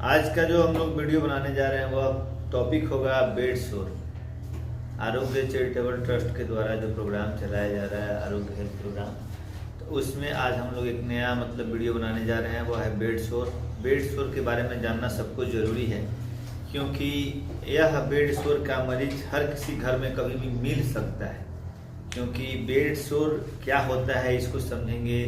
आज का जो हम लोग वीडियो बनाने जा रहे हैं वह टॉपिक होगा बेड शोर। आरोग्य चैरिटेबल ट्रस्ट के द्वारा जो प्रोग्राम चलाया जा रहा है आरोग्य हेल्थ प्रोग्राम, तो उसमें आज हम लोग एक नया वीडियो बनाने जा रहे हैं, वह है बेड शोर। बेड शोर के बारे में जानना सबको ज़रूरी है, क्योंकि यह बेड शोर का मरीज हर किसी घर में कभी भी मिल सकता है। क्योंकि बेड शोर क्या होता है इसको समझेंगे,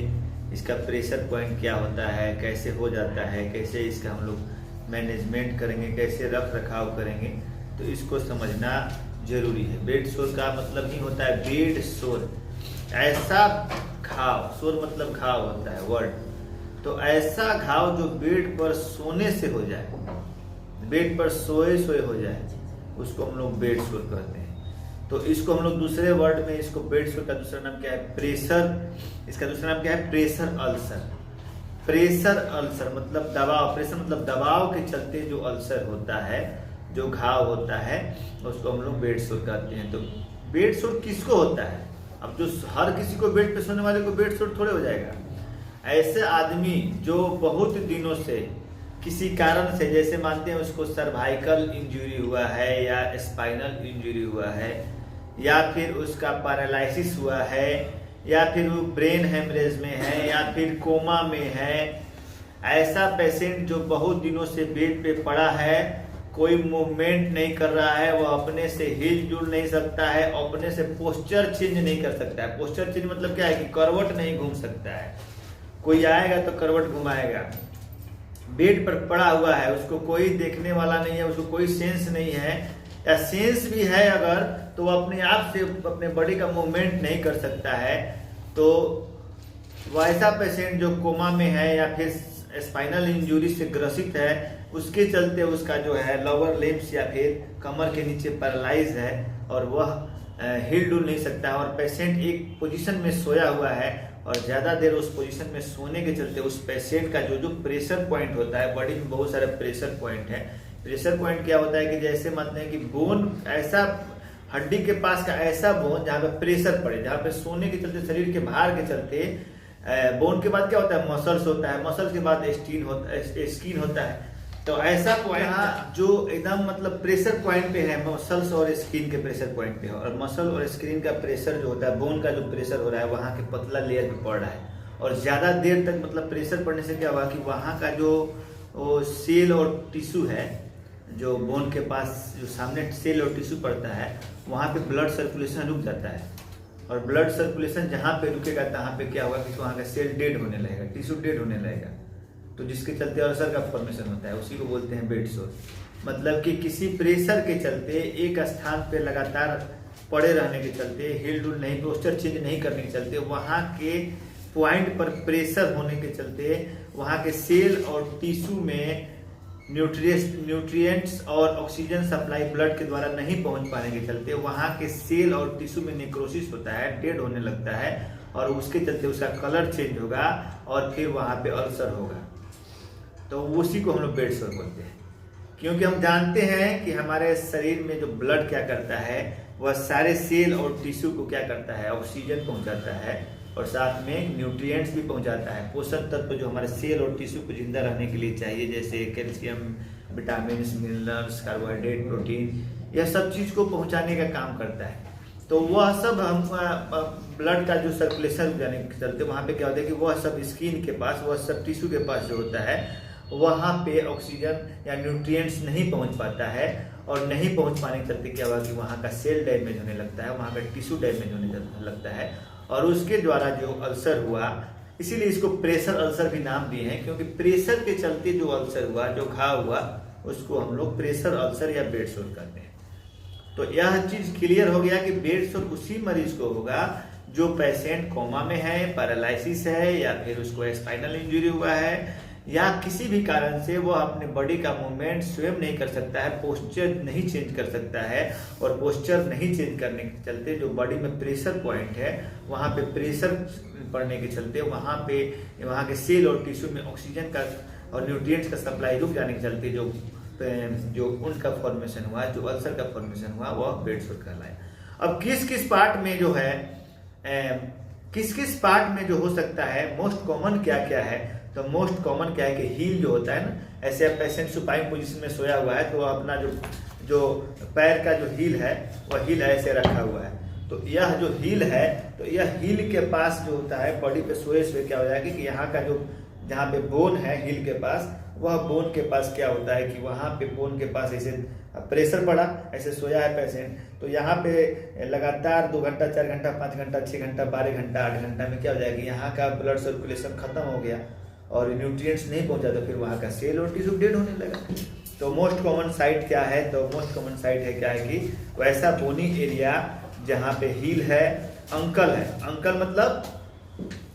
इसका प्रेशर पॉइंट क्या होता है, कैसे हो जाता है, कैसे इसका हम लोग मैनेजमेंट करेंगे, कैसे रख रखाव करेंगे, तो इसको समझना जरूरी है। बेड शोर का मतलब ही होता है बेड शोर, ऐसा घाव, शोर मतलब घाव होता है वर्ड, तो ऐसा घाव जो बेड पर सोने से हो जाए, बेड पर सोए हो जाए, उसको हम लोग बेड शोर कहते हैं। तो इसको हम लोग दूसरे वर्ड में, इसको बेड शोर का दूसरा नाम क्या है, प्रेशर, इसका दूसरा नाम क्या है, प्रेशर अल्सर। प्रेशर अल्सर मतलब दबाव, प्रेशर मतलब दबाव के चलते जो अल्सर होता है, जो घाव होता है, उसको हम लोग बेड शोर कहते हैं। तो बेड शोर किसको होता है? अब जो हर किसी को बेड पे सोने वाले को बेड शोर थोड़े हो जाएगा। ऐसे आदमी जो बहुत दिनों से किसी कारण से, जैसे मानते हैं उसको सर्वाइकल इंजरी हुआ है, या स्पाइनल इंजरी हुआ है, या फिर उसका पैरालिसिस हुआ है, या फिर वो ब्रेन हेमरेज में है, या फिर कोमा में है, ऐसा पेशेंट जो बहुत दिनों से बेड पे पड़ा है, कोई मूवमेंट नहीं कर रहा है, वो अपने से हिल जुल नहीं सकता है, अपने से पोस्चर चेंज नहीं कर सकता है। पोस्चर चेंज मतलब क्या है कि करवट नहीं घूम सकता है, कोई आएगा तो करवट घुमाएगा। बेड पर पड़ा हुआ है, उसको कोई देखने वाला नहीं है, उसको कोई सेंस नहीं है, या सेंस भी है अगर, तो वो अपने आप से अपने बॉडी का मूवमेंट नहीं कर सकता है। तो वैसा पेशेंट जो कोमा में है या फिर स्पाइनल इंजरी से ग्रसित है, उसके चलते उसका जो है लोअर लिम्स या फिर कमर के नीचे पैरालाइज है, और वह हिल डुल नहीं सकता है, और पेशेंट एक पोजीशन में सोया हुआ है, और ज़्यादा देर उस पोजीशन में सोने के चलते उस पेशेंट का जो प्रेशर पॉइंट होता है, बॉडी में बहुत सारे प्रेशर पॉइंट है। प्रेशर पॉइंट क्या होता है कि जैसे मानते हैं कि बोन, ऐसा हड्डी के पास का ऐसा बोन जहाँ पे प्रेशर पड़े, जहाँ पे सोने के चलते, शरीर के भार के चलते, बोन के बाद क्या होता है, मसल्स होता है, मसल्स के बाद स्किन होता है। तो ऐसा पॉइंट जो एकदम मतलब प्रेशर पॉइंट पे है, मसल्स और स्किन के प्रेशर पॉइंट पे है, और मसल और स्किन का प्रेशर जो होता है, बोन का जो प्रेशर हो रहा है वहाँ के पतला लेयर पे पड़ रहा है, और ज्यादा देर तक मतलब प्रेशर पड़ने से क्या हुआ कि वहाँ का जो सेल और टिश्यू है, जो बोन के पास जो सामने सेल और टिश्यू पड़ता है, वहाँ पे ब्लड सर्कुलेशन रुक जाता है, और ब्लड सर्कुलेशन जहाँ पे रुकेगा तहाँ पे क्या होगा कि वहाँ का सेल डेड होने लगेगा, टिश्यू डेड होने लगेगा, तो जिसके चलते अल्सर का फॉर्मेशन होता है, उसी को बोलते हैं बेड शोर। मतलब कि किसी प्रेशर के चलते एक स्थान पे लगातार पड़े रहने के चलते, हिल डुल नहीं, पोस्चर चेंज नहीं करने के चलते, वहाँ के पॉइंट पर प्रेशर होने के चलते वहाँ के सेल और टिश्यू में न्यूट्रिएंट्स और ऑक्सीजन सप्लाई ब्लड के द्वारा नहीं पहुंच पाने के चलते वहाँ के सेल और टिश्यू में नेक्रोसिस होता है, डेड होने लगता है, और उसके चलते उसका कलर चेंज होगा, और फिर वहाँ पे अल्सर होगा। तो उसी को हम लोग बेड शोर बोलते हैं। क्योंकि हम जानते हैं कि हमारे शरीर में जो ब्लड क्या करता है, वह सारे सेल और टिश्यू को क्या करता है, ऑक्सीजन पहुंचाता है, और साथ में न्यूट्रिएंट्स भी पहुंचाता है, पोषक तत्व जो हमारे सेल और टिश्यू को जिंदा रहने के लिए चाहिए, जैसे calcium, vitamin, minerals, carbohydrate, protein, यह सब चीज को पहुंचाने का काम करता है। तो वह सब हम ब्लड का जो सर्कुलेशन जाने के चलते वहाँ पे क्या होता है कि वह सब स्किन के पास, वह सब टिश्यू के पास जो होता है, वहाँ पे ऑक्सीजन या न्यूट्रिएंट्स नहीं पहुँच पाता है, और नहीं पहुँच पाने के चलते क्या हुआ कि वहाँ का सेल डैमेज होने लगता है, वहाँ का टिश्यू डैमेज होने लगता है, और उसके द्वारा जो अल्सर हुआ, इसीलिए इसको प्रेशर अल्सर भी नाम दिए हैं, क्योंकि प्रेशर के चलते जो अल्सर हुआ, जो घाव हुआ, उसको हम लोग प्रेशर अल्सर या बेड शोर कहते हैं। तो यह चीज क्लियर हो गया कि बेड शोर उसी मरीज को होगा जो पेशेंट कोमा में है, पैरालिसिस है, या फिर उसको स्पाइनल इंजरी हुआ है, या किसी भी कारण से वो अपने बॉडी का मूवमेंट स्वयं नहीं कर सकता है, पोस्चर नहीं चेंज कर सकता है, और पोस्चर नहीं चेंज करने के चलते जो बॉडी में प्रेशर पॉइंट है, वहाँ पे प्रेशर पड़ने के चलते वहाँ के सेल और टिश्यू में ऑक्सीजन का और न्यूट्रिएंट्स का सप्लाई रुक जाने के चलते जो उनका फॉर्मेशन हुआ, जो अल्सर का फॉर्मेशन हुआ, वह बेड शोर कहलाया। अब किस किस पार्ट में जो है, किस किस पार्ट में जो हो सकता है, मोस्ट कॉमन क्या क्या है, तो मोस्ट कॉमन क्या है कि हील जो होता है ना, ऐसे पेशेंट सुपाइन पोजीशन में सोया हुआ है तो अपना जो पैर का जो हील है वह हील ऐसे रखा हुआ है। तो यह जो हील है, तो यह हील के पास जो होता है बॉडी पे सोए क्या हो जाएगा कि यहाँ का जो जहाँ पे बोन है हील के पास, वह बोन के पास क्या होता है कि वहाँ पे बोन के पास ऐसे प्रेशर पड़ा, ऐसे सोया है पेशेंट, तो यहाँ पे लगातार 2 घंटा 4 घंटा 5 घंटा 6 घंटा 12 घंटा 8 घंटा में क्या हो जाएगा, यहाँ का ब्लड सर्कुलेशन खत्म हो गया और न्यूट्रिएंट्स नहीं पहुँचा, तो फिर वहाँ का सेल और टिश्यू डेड होने लगा। तो मोस्ट कॉमन साइट क्या है, तो मोस्ट कॉमन साइट है क्या है कि वैसा बोनी एरिया जहाँ पे हील है, अंकल है, अंकल मतलब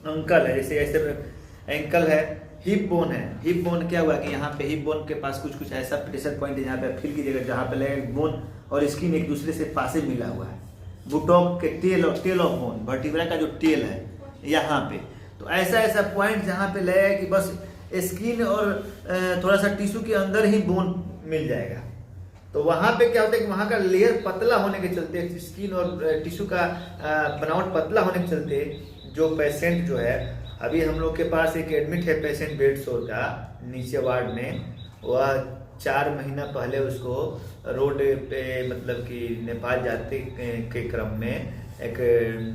अंकल है, जैसे ऐसे एंकल है, हिप बोन है, हिप बोन क्या हुआ कि यहाँ पे हिप बोन के पास कुछ ऐसा प्रेशर पॉइंट है जहाँ पे फील कीजिएगा, जहाँ पे लगे बोन और स्किन एक दूसरे से पास मिला हुआ है, बुटॉक के टेल ऑफ बोन, वर्टिब्रा का जो टेल है यहाँ पे, तो ऐसा पॉइंट जहाँ पे लगेगा कि बस स्किन और थोड़ा सा टिश्यू के अंदर ही बोन मिल जाएगा। तो वहाँ पे क्या होता है कि वहाँ का लेयर पतला होने के चलते, स्किन और टिश्यू का बनावट पतला होने के चलते, जो पेशेंट जो है, अभी हम लोग के पास एक एडमिट है पेशेंट बेड सोर का नीचे वार्ड में, वह 4 महीना पहले उसको रोड पे मतलब कि नेपाल जाते के क्रम में एक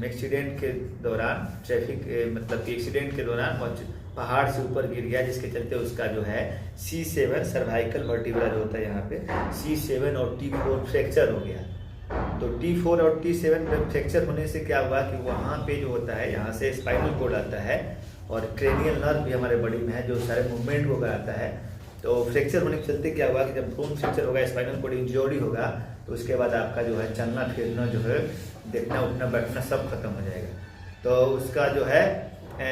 एक्सीडेंट के दौरान, ट्रैफिक मतलब कि एक्सीडेंट के दौरान वह पहाड़ से ऊपर गिर गया, जिसके चलते उसका जो है C7 सर्वाइकल वर्टिब्रा जो होता है यहाँ पे C7 और T4 फ्रैक्चर हो गया। तो T4 और T7 फ्रैक्चर होने से क्या हुआ कि वहाँ पे जो होता है, यहाँ से स्पाइनल कोड आता है और क्रेनियल नर्व भी हमारे बॉडी में है जो सारे मूवमेंट को कराता है। तो फ्रैक्चर होने के चलते क्या हुआ कि जब बोन फ्रैक्चर होगा, स्पाइनल कोड इंजरी होगा, तो उसके बाद आपका जो है चलना फिरना जो है, देखना उठना बैठना सब खत्म हो जाएगा। तो उसका जो है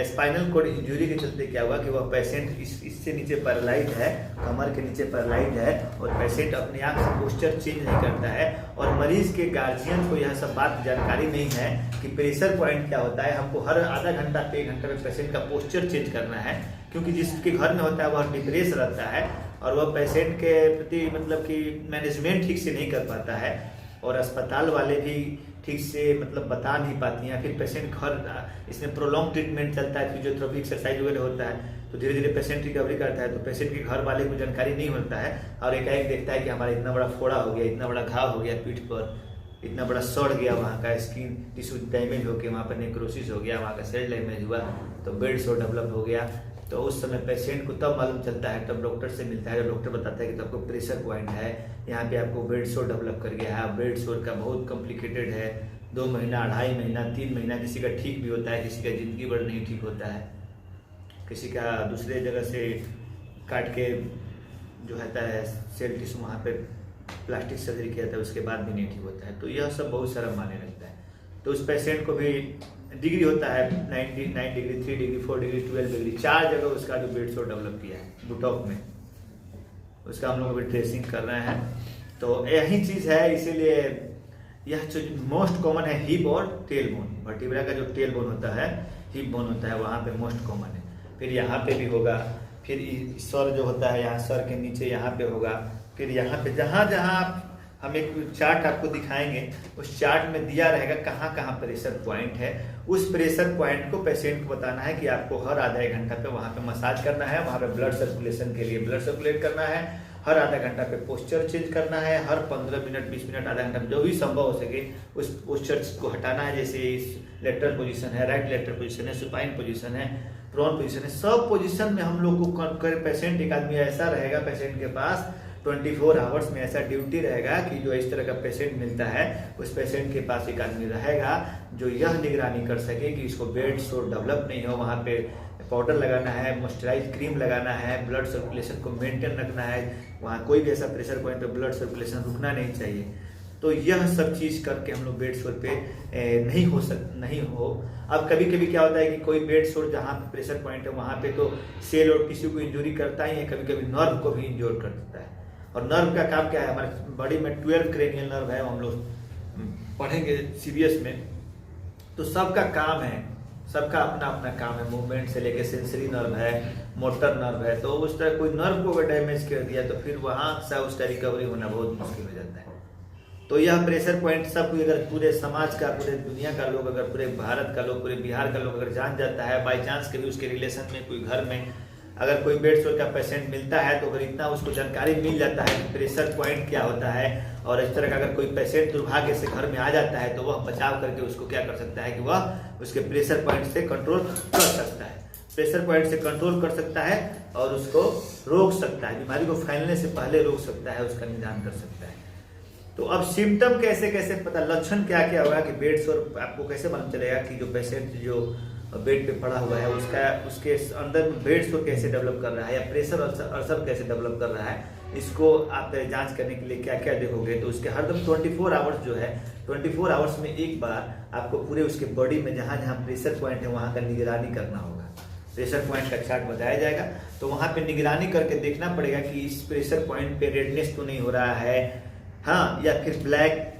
स्पाइनल कोड इंजरी के चलते क्या हुआ कि वह पेशेंट इससे नीचे पैरालाइज है, कमर के नीचे पैरालाइज है, और पेशेंट अपने आप से पोस्चर चेंज नहीं करता है, और मरीज के गार्जियन को यह सब बात जानकारी नहीं है कि प्रेशर पॉइंट क्या होता है। हमको हर आधा घंटा पे 1 घंटा में पेशेंट का पोस्चर चेंज करना है, क्योंकि जिसके घर में होता है वह डिप्रेस रहता है और वह पेशेंट के प्रति मतलब कि मैनेजमेंट ठीक से नहीं कर पाता है, और अस्पताल वाले भी ठीक से मतलब बता नहीं पाती हैं। फिर पेशेंट घर, इसमें प्रोलॉन्ग ट्रीटमेंट चलता है, फिजियोथेरेपी एक्सरसाइज वगैरह होता है, तो धीरे धीरे पेशेंट रिकवरी करता है। तो पेशेंट के घर वाले को जानकारी नहीं होता है और एकाएक देखता है कि हमारा इतना बड़ा फोड़ा हो गया, इतना बड़ा घाव हो गया पीठ पर, इतना बड़ा सड़ गया, वहाँ का स्किन टिश्यू डैमेज हो गया, वहाँ पर नेक्रोसिस हो गया, वहाँ का सेल डैमेज हुआ, तो बेड सोर डेवलप हो गया। तो उस समय पेशेंट को तब मालूम चलता है, तब डॉक्टर से मिलता है, डॉक्टर बताता है कि तो आपको प्रेशर पॉइंट है, यहाँ पे आपको बेड सोर डेवलप कर गया है। बेड सोर का बहुत कॉम्प्लिकेटेड है, 2 महीना 2.5 महीना 3 महीना, किसी का ठीक भी होता है, किसी का जिंदगी भर नहीं ठीक होता है, किसी का दूसरे जगह से काट के जो होता है सेल टिश्यू वहाँ पे प्लास्टिक सर्जरी किया जाता है, उसके बाद भी नहीं ठीक होता है। तो यह सब बहुत सारा माने रखता है। तो उस पेशेंट को भी डिग्री होता है 9 डिग्री 3 डिग्री 4 डिग्री 12 डिग्री, 4 जगह उसका जो बेड सोर डेवलप किया है बुटॉक में, उसका हम लोग अभी ट्रेसिंग कर रहे हैं। तो यही चीज़ है, इसीलिए यह जो मोस्ट कॉमन है हिप और टेल बोन, वर्टिब्रा का जो टेल बोन होता है, हिप बोन होता है, वहाँ पे मोस्ट कॉमन है। फिर यहाँ पे भी होगा, फिर सर जो होता है यहाँ सर के नीचे यहाँ पे होगा, फिर यहाँ पे जहाँ जहाँ हम एक चार्ट आपको दिखाएंगे, उस चार्ट में दिया रहेगा कहाँ कहाँ प्रेशर पॉइंट है। उस प्रेशर पॉइंट को पेशेंट को बताना है कि आपको हर आधा 1 घंटा पे वहाँ पे मसाज करना है, वहाँ पे ब्लड सर्कुलेशन के लिए ब्लड सर्कुलेट करना है, हर आधा घंटा पे पोस्चर चेंज करना है, हर 15 मिनट 20 मिनट आधा घंटा में जो भी संभव हो सके उस पोस्चर को हटाना है। जैसे इस लेटरल पोजीशन है, राइट लेटरल पोजीशन है, सुपाइन पोजीशन है, प्रोन पोजीशन है, सब पोजीशन में हम लोग को पेशेंट, एक आदमी ऐसा रहेगा पेशेंट के पास 24 आवर्स में ऐसा ड्यूटी रहेगा कि जो इस तरह का पेशेंट मिलता है उस पेशेंट के पास एक आदमी रहेगा जो यह निगरानी कर सके कि इसको बेड सोर डेवलप नहीं हो। वहाँ पे पाउडर लगाना है, मॉइस्चराइज क्रीम लगाना है, ब्लड सर्कुलेशन को मेंटेन रखना है, वहाँ कोई भी ऐसा प्रेशर पॉइंट पे ब्लड सर्कुलेशन रुकना नहीं चाहिए। तो यह सब चीज़ करके हम लोग बेड सोर पे नहीं हो। अब कभी कभी क्या होता है कि कोई बेड सोर जहाँ पे प्रेशर पॉइंट है वहाँ पे तो सेल और टिश्यू को इंजरी करता ही है, कभी कभी नर्व को भी इंजोर कर देता है। और नर्व का काम क्या है, हमारे बॉडी में 12 क्रेनियल नर्व है, हम लोग पढ़ेंगे सीबीएस में। तो सबका काम है, सबका अपना अपना काम है, मूवमेंट से लेके सेंसरी नर्व है, मोटर नर्व है। तो उस तरह कोई नर्व को अगर डैमेज कर दिया तो फिर वहाँ से उसका रिकवरी होना बहुत मुश्किल हो जाता है। तो यह प्रेशर पॉइंट सब अगर पूरे समाज का, पूरे दुनिया का लोग, अगर पूरे भारत का लोग, पूरे बिहार का लोग अगर जान जाता है, बाई चांस कभी उसके रिलेशन में कोई घर में अगर कोई बेड सोर का पेशेंट मिलता है तो अगर इतना उसको जानकारी मिल जाता है कि प्रेशर पॉइंट क्या होता है, और इस तरह का अगर कोई पेशेंट दुर्भाग्य से घर में आ जाता है तो वह बचाव करके उसको क्या कर सकता है कि वह उसके प्रेशर पॉइंट से कंट्रोल कर सकता है, प्रेशर पॉइंट से कंट्रोल कर सकता है और उसको रोक सकता है, बीमारी को फैलने से पहले रोक सकता है, उसका निदान कर सकता है। तो अब सिम्टम कैसे कैसे पता, लक्षण क्या क्या होगा कि बेड सोर आपको कैसे मालूम चलेगा कि जो पेशेंट जो बेड पे पड़ा हुआ है उसके अंदर बेड सोर कैसे डेवलप कर रहा है या प्रेशर अल्सर कैसे डेवलप कर रहा है, इसको आप जांच करने के लिए क्या क्या देखोगे। तो उसके हरदम 24 आवर्स जो है 24 आवर्स में एक बार आपको पूरे उसके बॉडी में जहाँ जहाँ प्रेशर पॉइंट है वहाँ का निगरानी करना होगा। प्रेशर पॉइंट का चार्ट बताया जाएगा, तो वहाँ पे निगरानी करके देखना पड़ेगा कि इस प्रेशर पॉइंट पे रेडनेस तो नहीं हो रहा है, हाँ, या फिर ब्लैक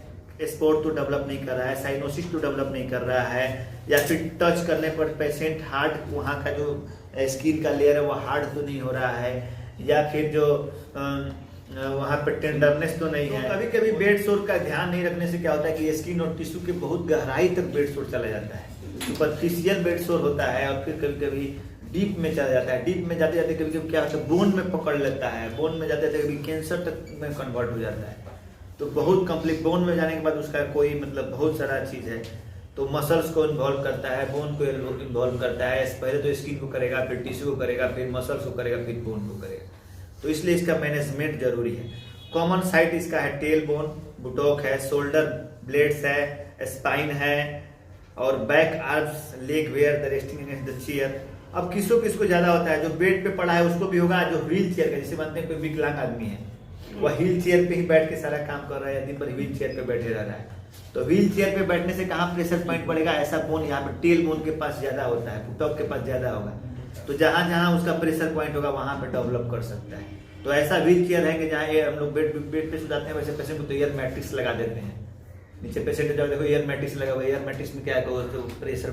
स्पॉट तो डेवलप नहीं कर रहा है, साइनोसिस तो डेवलप नहीं कर रहा है, या फिर टच करने पर पेशेंट हार्ड वहाँ का जो स्किन का लेयर है वो हार्ड तो नहीं हो रहा है, या फिर जो वहाँ पर टेंडरनेस तो नहीं है। तो कभी कभी बेड सोर का ध्यान नहीं रखने से क्या होता है कि स्किन और टिश्यू के बहुत गहराई तक बेड सोर चला जाता है, सुपरफिशियल बेड सोर होता है, और फिर कभी कभी डीप में चला जाता है। डीप में जाते जाते कभी कभी क्या होता है बोन में पकड़ लेता है, बोन में जाते जाते कभी कैंसर तक में कन्वर्ट हो जाता है। तो बहुत कंप्लीट बोन में जाने के बाद उसका कोई मतलब बहुत सारा चीज़ है, तो मसल्स को इन्वॉल्व करता है, बोन को इन्वॉल्व करता है, पहले तो स्किन को करेगा, फिर टिश्यू को करेगा, फिर मसल्स को करेगा, फिर बोन को करेगा। तो इसलिए इसका मैनेजमेंट जरूरी है। कॉमन साइट इसका है टेल बोन, बुटोक है, शोल्डर ब्लेड्स है, स्पाइन है, और back arms, leg were the resting against the chair. अब किसको ज्यादा होता है, जो बेड पे पड़ा है उसको भी होगा, जो व्हील चेयर का, जैसे मानते हैं कोई विकलांग आदमी है वह व्हील चेयर पे ही बैठ के सारा काम कर रहा है या दिन भर व्हील चेयर पे बैठे रह रहा है, तो व्हील चेयर पे बैठने से कहाँ प्रेशर पॉइंट पड़ेगा, ऐसा बोन यहाँ पे टेल बोन के पास ज्यादा होता है, बुटोक के पास ज्यादा होगा, तो जहां जहां उसका प्रेशर पॉइंट होगा वहां पे डेवलप कर सकता है। तो ऐसा व्हील चेयर है कि जहाँ हम लोग बेड पे सुलाते हैं, वैसे पेशेंट को तो एयर मैट्रिक्स लगा देते हैं, नीचे पेशेंट जब देखो एयर मैट्रिक्स लगा हुआ है, एयर मैट्रिक्स में क्या है तो प्रेशर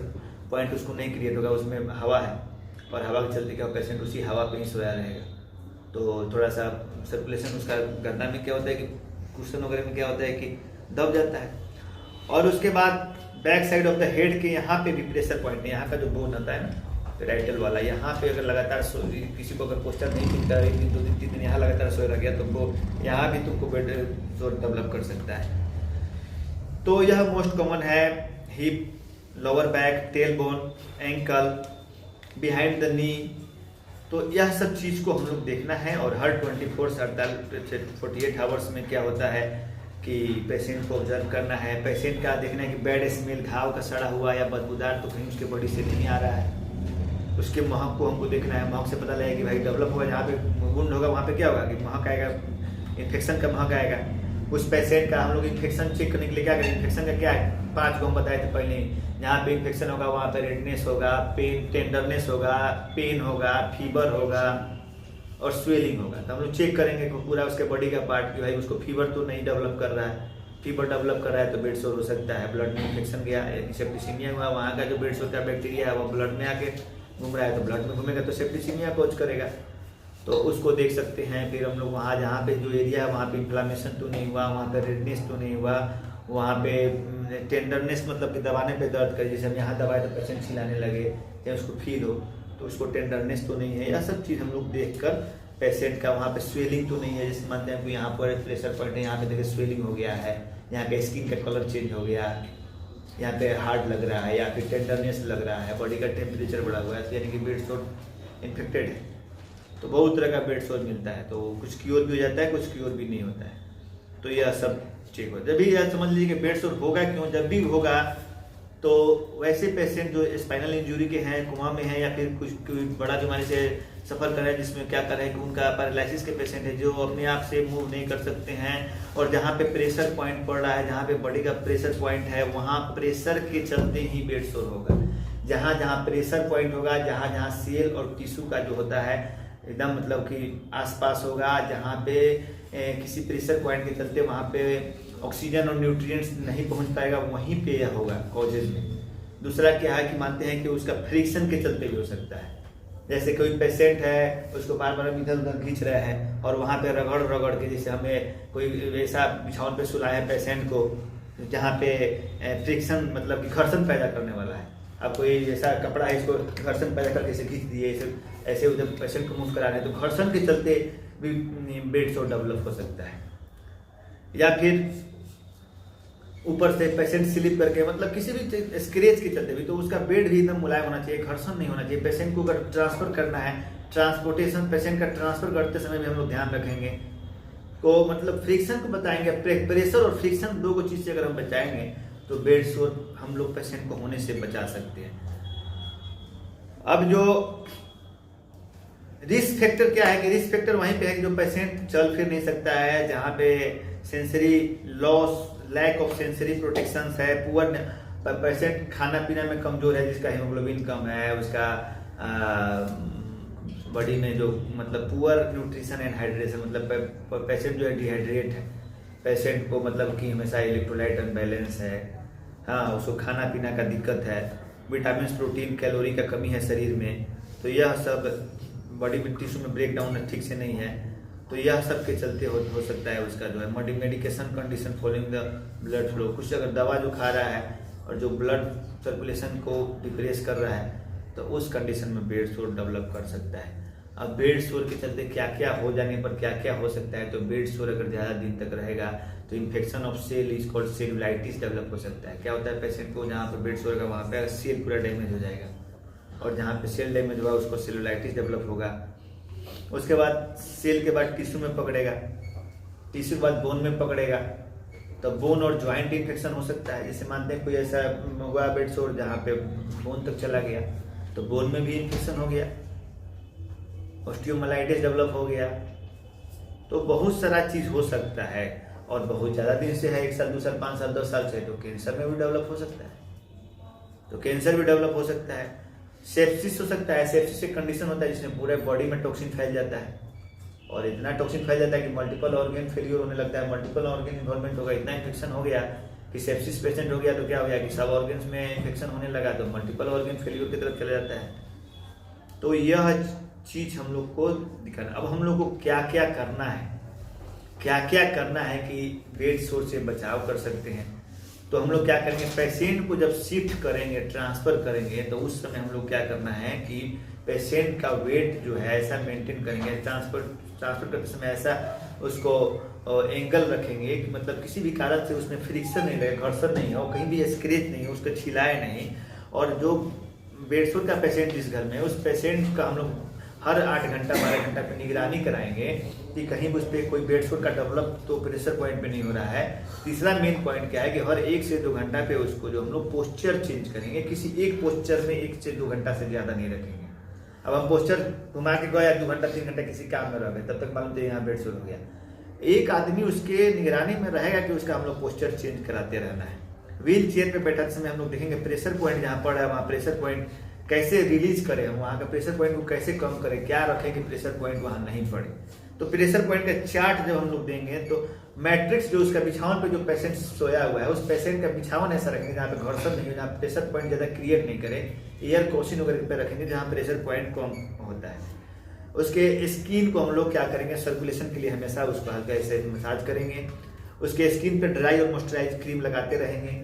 पॉइंट उसको नहीं क्रिएट होगा, उसमें हवा है और हवा के चलते क्या पेशेंट उसी हवा पे ही सोया रहेगा, तो थोड़ा सा सर्कुलेशन उसका गर्दन में क्या होता है कि कुशन वगैरह में क्या होता है कि दब जाता है। और उसके बाद back side of the head के यहाँ पे भी प्रेशर पॉइंट है, यहाँ का जो बोन होता है ना पेराइटल वाला, यहाँ पे अगर लगातार किसी को अगर पोस्टर नहीं मिलता है 1 दिन 2 दिन 3 दिन यहाँ लगातार सोए रह गया तो वो यहाँ भी तुमको बेड सोर डेवलप कर सकता है। तो यह मोस्ट कॉमन है, hip, lower back, tail bone, ankle, behind the knee. तो यह सब चीज़ को हम लोग देखना है, और हर 48 आवर्स में क्या होता है कि पेशेंट को ऑब्जर्व करना है, पेशेंट का देखना है कि बैड स्मेल, घाव का सड़ा हुआ या बदबूदार तो कहीं उसके बॉडी से नहीं आ रहा है, उसके महक को हमको देखना है, महक से पता लगेगा कि भाई डेवलप होगा, जहाँ पे वुंड होगा वहाँ पे क्या होगा कि महक आएगा, इन्फेक्शन का महक आएगा। उस पेशेंट का हम लोग इन्फेक्शन चेक करने के लिए क्या करें, इन्फेक्शन का क्या है 5 को हम बताए थे पहले, जहाँ पे इन्फेक्शन होगा वहाँ पे रेडनेस होगा, पेन, टेंडरनेस होगा, पेन होगा, फीवर होगा और स्वेलिंग होगा। तो हम लोग चेक करेंगे पूरा उसके बॉडी का पार्ट कि भाई उसको फीवर तो नहीं डेवलप कर रहा है, फीवर डेवलप कर रहा है तो बेड सोर हो सकता है, ब्लड में इन्फेक्शन गया, सेप्टिसीमिया हुआ, वहाँ का जो बेड सोर का बैक्टीरिया है वो ब्लड में आके घूम रहा है, तो ब्लड में घूमेगा तो सेप्टिसीमिया कोज करेगा, तो उसको देख सकते हैं। फिर हम लोग वहाँ जहाँ पे जो एरिया है वहाँ पे इन्फ्लामेशन तो नहीं हुआ, वहाँ पे रेडनेस तो नहीं हुआ, वहाँ पे टेंडरनेस मतलब कि दबाने पे दर्द करे, जैसे हम यहाँ दबाए तो पेशेंट चिल्लाने लगे या उसको फील हो तो उसको टेंडरनेस तो नहीं है, यह सब चीज़ हम लोग देख कर पेशेंट का, वहाँ पे स्वेलिंग तो नहीं है, जैसे मानते हैं कि यहाँ पर प्रेशर पॉइंट है, यहाँ पे देखिए स्वेलिंग हो गया है, यहाँ पे स्किन का कलर चेंज हो गया, यहाँ पे हार्ड लग रहा है या फिर टेंडरनेस लग रहा है, बॉडी का टेम्परेचर बढ़ा हुआ है, यानी कि बेड सोर इन्फेक्टेड है। तो बहुत तरह का बेड सोर मिलता है, तो कुछ क्योर भी हो जाता है, कुछ क्योर भी नहीं होता है, तो यह सब चेक हो। जब भी यह समझ लीजिए कि बेड सोर होगा क्यों, जब भी होगा तो वैसे पेशेंट जो स्पाइनल इंजरी के हैं, कोमा में है, या फिर कुछ कोई बड़ा बीमारी से सफ़र कर रहे हैं जिसमें क्या कर रहे हैं कि उनका पैरालिसिस के पेशेंट है जो अपने आप से मूव नहीं कर सकते हैं, और जहाँ पे प्रेशर पॉइंट पड़ रहा है, जहाँ पे बॉडी का प्रेशर पॉइंट है वहाँ प्रेशर के चलते ही बेड सोर होगा। जहाँ जहाँ प्रेशर पॉइंट होगा, जहाँ जहाँ सेल और टिश्यू का जो होता है एकदम मतलब कि आसपास होगा, जहाँ पे किसी प्रेशर पॉइंट के चलते वहाँ पे ऑक्सीजन और न्यूट्रिएंट्स नहीं पहुँच पाएगा, वहीं पे यह होगा कॉजेज में। दूसरा क्या है कि मानते हैं कि उसका फ्रिक्शन के चलते भी हो सकता है, जैसे कोई पेशेंट है उसको बार बार इधर उधर खींच रहे हैं और वहाँ पे रगड़ के, जैसे हमें कोई ऐसा बिछावन पे सुलाया है पेशेंट को जहाँ पे फ्रिक्शन मतलब कि घर्षण पैदा करने वाला है, आप कोई ऐसा कपड़ा है इसको घर्षण पैदा करके इसे खींच दिए, ऐसे उधर पेशेंट को मूव करा रहे हैं तो घर्षण के चलते भी बेड सोर डेवलप हो सकता है। या फिर ऊपर से पेशेंट स्लिप करके, मतलब किसी भी स्क्रैच के चलते भी, तो उसका बेड भी एकदम मुलायम होना चाहिए, घर्षण नहीं होना चाहिए। पेशेंट को अगर ट्रांसफर करना है, ट्रांसपोर्टेशन पेशेंट का ट्रांसफर करते समय भी हम लोग ध्यान रखेंगे, तो मतलब फ्रिक्शन को बताएंगे, प्रेशर और फ्रिक्शन दो को चीज से अगर हम बचाएंगे तो बेड सोर हम लोग पेशेंट को होने से बचा सकते हैं। अब जो रिस्क फैक्टर क्या है कि रिस्क फैक्टर वहीं पे है कि जो पेशेंट चल फिर नहीं सकता है, जहाँ पे sensory loss, lack of sensory protection है, पुअर पेशेंट खाना पीना में कमजोर है, जिसका हीमोग्लोबिन कम है, उसका बॉडी में जो मतलब पुअर न्यूट्रिशन एंड हाइड्रेशन, मतलब पेशेंट जो है डिहाइड्रेट है, पेशेंट को मतलब कि हमेशा इलेक्ट्रोलाइट अनबैलेंस है, हाँ उसको खाना पीना का दिक्कत है, विटामिन प्रोटीन कैलोरी का कमी है शरीर में, तो यह सब बॉडी में टिश्यू में ब्रेक डाउन ठीक से नहीं है, तो यह सब के चलते हो सकता है उसका जो है medication condition following the blood flow. कुछ अगर दवा जो खा रहा है और जो ब्लड सर्कुलेशन को डिप्रेस कर रहा है तो उस कंडीशन में बेड सोर डेवलप कर सकता है। अब बेड सोर के चलते क्या क्या हो जाने पर क्या क्या हो सकता है, तो बेड सोर अगर ज़्यादा दिन तक रहेगा तो infection of cell is called cellulitis develop हो सकता है। क्या होता है पेशेंट को जहाँ पर बेड सोर का वहाँ पे सेल पूरा डैमेज हो जाएगा, और जहाँ पे सेल डैमेज हुआ उसको सेलुलाइटिस डेवलप होगा। उसके बाद सेल के बाद टिश्यू में पकड़ेगा, टिश्यू के बाद बोन में पकड़ेगा, तो बोन और ज्वाइंट इन्फेक्शन हो सकता है। जैसे मानते हैं कोई ऐसा हुआ बेड सोर जहाँ पे बोन तक चला गया तो बोन में भी इन्फेक्शन हो गया, ऑस्टियोमाइलाइटिस डेवलप हो गया, तो बहुत सारा चीज हो सकता है। और बहुत ज़्यादा दिन से है, 1 साल 2 साल 5 साल 10 साल से, तो कैंसर में भी डेवलप हो सकता है, तो कैंसर भी डेवलप हो सकता है। सेप्सिस हो सकता है, सेप्सिस एक कंडीशन होता है जिसमें पूरे बॉडी में टॉक्सिन फैल जाता है, और इतना टॉक्सिन फैल जाता है कि मल्टीपल ऑर्गन फेलियर होने लगता है, मल्टीपल ऑर्गन इन्वॉल्वमेंट होगा, इतना इन्फेक्शन हो गया कि सेप्सिस पेशेंट हो गया तो क्या हो गया कि सब ऑर्गन्स में इन्फेक्शन होने लगा, तो मल्टीपल ऑर्गन फेलियर की तरफ चला जाता है। तो यह चीज हम लोग को दिखाना। अब हम लोग को क्या क्या करना है, क्या क्या करना है कि बेड सोर से बचाव कर सकते हैं, तो हम लोग क्या करेंगे, पेशेंट को जब शिफ्ट करेंगे, ट्रांसफर करेंगे, तो उस समय हम लोग क्या करना है कि पेशेंट का वेट जो है ऐसा मेंटेन करेंगे, ट्रांसफर करते समय ऐसा उसको एंगल रखेंगे कि मतलब किसी भी कारण से उसमें फ्रिक्शन नहीं रहे, घर्षण नहीं हो, कहीं भी स्क्रैच नहीं हो, उसको छिलाए नहीं। और जो बेड सोर का पेशेंट जिस घर में, उस पेशेंट का हम लोग हर 8 घंटा 12 घंटा पे निगरानी कराएंगे कि कहीं उस पर कोई बेड सोर का डेवलप तो प्रेशर पॉइंट पे नहीं हो रहा है। तीसरा मेन पॉइंट क्या है कि हर 1 से 2 घंटा पे उसको जो हम लोग पोस्चर चेंज करेंगे, किसी एक पोस्चर में 1 से 2 घंटा से ज़्यादा नहीं रखेंगे। अब हम पोस्चर घुमा के गए 2 घंटा 3 घंटा किसी काम में रह गए, तब तक मालूम थे यहाँ बेड सोर हो गया। एक आदमी उसके निगरानी में रहेगा कि उसका हम लोग पोस्चर चेंज कराते रहना है। व्हील चेयर पे बैठते समय हम लोग देखेंगे प्रेशर पॉइंट जहाँ पड़ रहा है वहाँ प्रेशर पॉइंट कैसे रिलीज करें, हम वहाँ का प्रेशर पॉइंट को कैसे कम करें, क्या रखें कि प्रेशर पॉइंट वहाँ नहीं पड़े। तो प्रेशर पॉइंट का चार्ट जब हम लोग देंगे तो मैट्रिक्स जो उसका बिछावन पे जो पेशेंट सोया हुआ है उस पेशेंट का बिछावन ऐसा रखेंगे जहाँ पे घर्षण नहीं हो, जहाँ प्रेशर पॉइंट ज़्यादा क्रिएट नहीं करे, एयर क्रॉसिंग वगैरह पे रखेंगे जहाँ प्रेशर पॉइंट कम होता है। उसके स्किन को हम लोग क्या करेंगे, सर्कुलेशन के लिए हमेशा उसको हल्का ऐसे मसाज करेंगे, उसके स्किन पे ड्राई और मॉइस्चराइज क्रीम लगाते रहेंगे।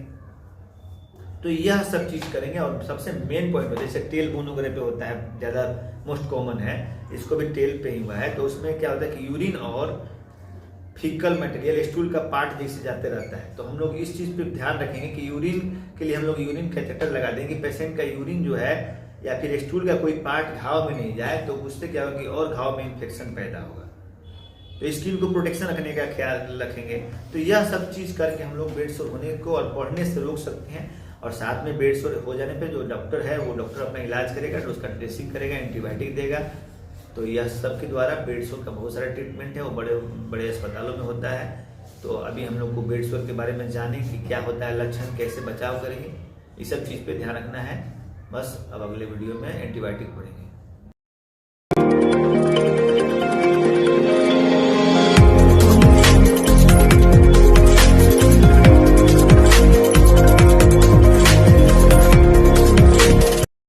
तो यह सब चीज करेंगे। और सबसे मेन पॉइंट जैसे टेल बोन वगैरह पे होता है, ज़्यादा मोस्ट कॉमन है, इसको भी टेल पे ही हुआ है, तो उसमें क्या होता है कि यूरिन और फीकल मटेरियल स्टूल का पार्ट जैसे जाते रहता है, तो हम लोग इस चीज़ पे ध्यान रखेंगे कि यूरिन के लिए हम लोग यूरिन कैथेटर लगा देंगे, पेशेंट का यूरिन जो है या फिर स्टूल का कोई पार्ट घाव में नहीं जाए, तो उससे क्या होगा कि और घाव में इन्फेक्शन पैदा होगा। तो स्किन को प्रोटेक्शन रखने का ख्याल रखेंगे। तो यह सब चीज़ करके हम लोग बेड सोर होने को और बढ़ने से रोक सकते हैं। और साथ में बेड सोर हो जाने पे जो डॉक्टर है वो डॉक्टर अपना इलाज करेगा, तो उसका ड्रेसिंग करेगा, एंटीबायोटिक देगा। तो यह सब के द्वारा बेड सोर का बहुत सारा ट्रीटमेंट है, वो बड़े बड़े अस्पतालों में होता है। तो अभी हम लोग को बेड सोर के बारे में जाने कि क्या होता है, लक्षण कैसे बचाव करेंगे, इस सब चीज़ पे ध्यान रखना है। बस अब अगले वीडियो में एंटीबायोटिक पढ़ेंगे।